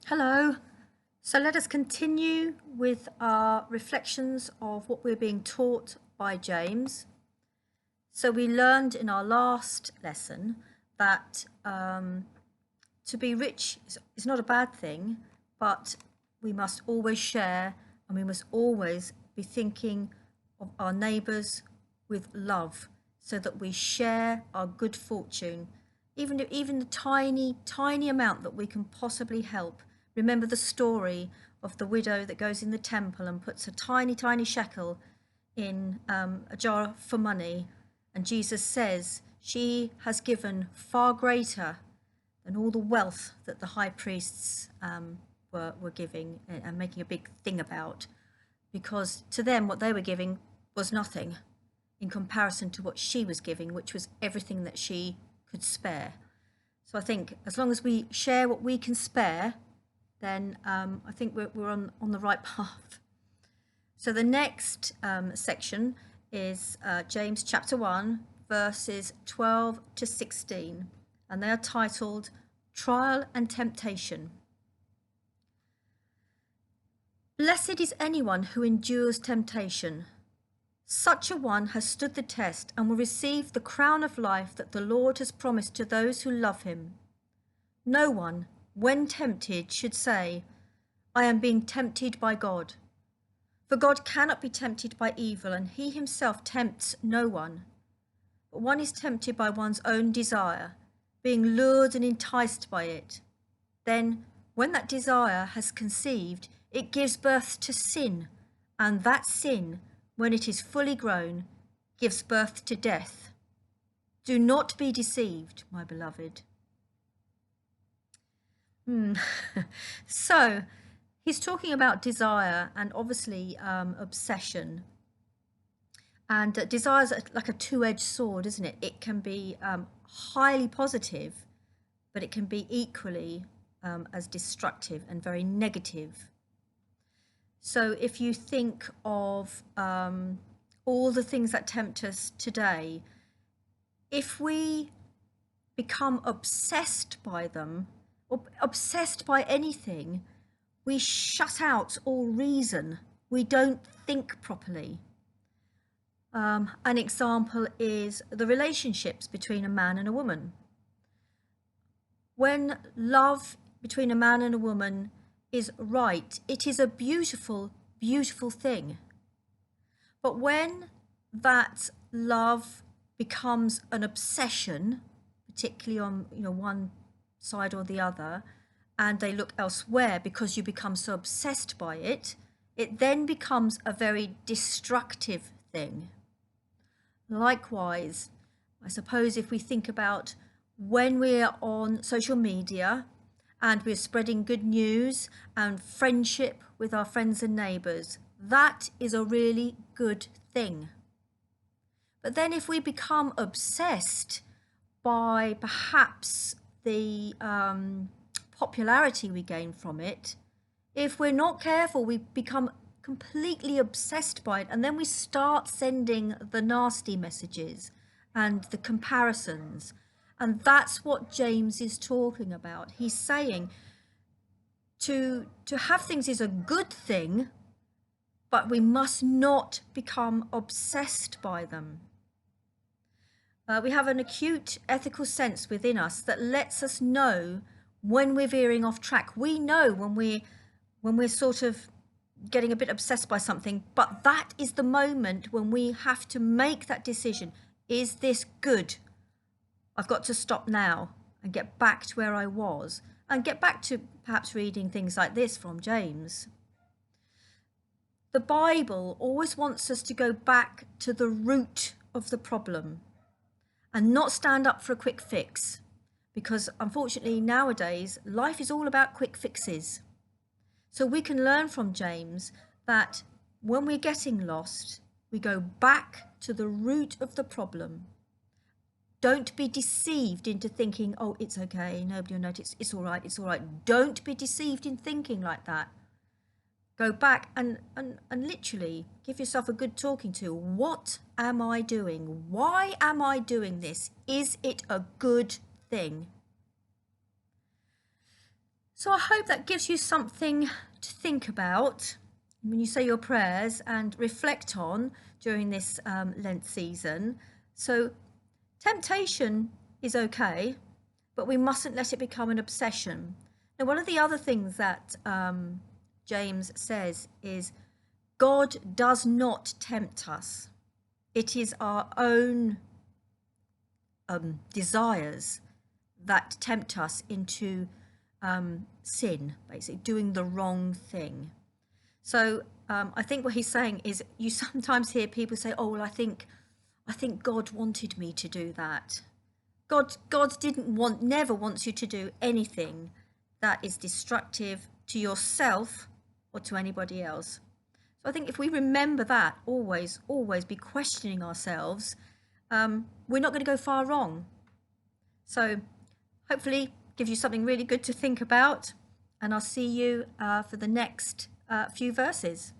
Hello. So let us continue with our reflections of what we're being taught by James. So we learned in our last lesson that to be rich is not a bad thing, but we must always share and we must always be thinking of our neighbours with love so that we share our good fortune, even the tiny amount that we can possibly help. Remember the story of the widow that goes in the temple and puts a tiny shekel in a jar for money, and Jesus says she has given far greater than all the wealth that the high priests were giving and making a big thing about, because to them what they were giving was nothing in comparison to what she was giving, which was everything that she could spare. So I think as long as we share what we can spare, then I think we're on the right path. So the next section is James chapter 1, verses 12 to 16, and they are titled Trial and Temptation. Blessed is anyone who endures temptation. Such a one has stood the test and will receive the crown of life that the Lord has promised to those who love him. No one, when tempted, should say, I am being tempted by God. For God cannot be tempted by evil, and he himself tempts no one. But one is tempted by one's own desire, being lured and enticed by it. Then, when that desire has conceived, it gives birth to sin, and that sin, when it is fully grown, gives birth to death. Do not be deceived, my beloved. So, he's talking about desire and obviously obsession. And desire is like a two-edged sword, isn't it? It can be highly positive, but it can be equally as destructive and very negative. So if you think of all the things that tempt us today, if we become obsessed by them, or obsessed by anything, we shut out all reason. We don't think properly. An example is the relationships between a man and a woman. When love between a man and a woman is right, it is a beautiful, beautiful thing. But when that love becomes an obsession, particularly on one side or the other, and they look elsewhere because you become so obsessed by it, it then becomes a very destructive thing. Likewise, I suppose if we think about when we're on social media and we're spreading good news and friendship with our friends and neighbours, that is a really good thing. But then if we become obsessed by perhaps the popularity we gain from it, if we're not careful, we become completely obsessed by it, and then we start sending the nasty messages and the comparisons. And that's what James is talking about. He's saying to have things is a good thing, but we must not become obsessed by them. We have an acute ethical sense within us that lets us know when we're veering off track. We know when we're sort of getting a bit obsessed by something, but that is the moment when we have to make that decision. Is this good? I've got to stop now and get back to where I was, and get back to perhaps reading things like this from James. The Bible always wants us to go back to the root of the problem and not stand up for a quick fix, because unfortunately nowadays life is all about quick fixes. So we can learn from James that when we're getting lost, we go back to the root of the problem. Don't be deceived into thinking, oh, it's okay, nobody will notice, it's all right. Don't be deceived in thinking like that. Go back and literally give yourself a good talking to. What am I doing? Why am I doing this? Is it a good thing? So I hope that gives you something to think about when you say your prayers and reflect on during this Lent season. So temptation is okay, but we mustn't let it become an obsession. Now, one of the other things that James says is God does not tempt us. It is our own desires that tempt us into sin, basically doing the wrong thing. So I think what he's saying is, you sometimes hear people say, "Oh, well, I think God wanted me to do that." God never wants you to do anything that is destructive to yourself or to anybody else. So I think if we remember that, always be questioning ourselves, we're not going to go far wrong. So hopefully gives you something really good to think about, and I'll see you for the next few verses.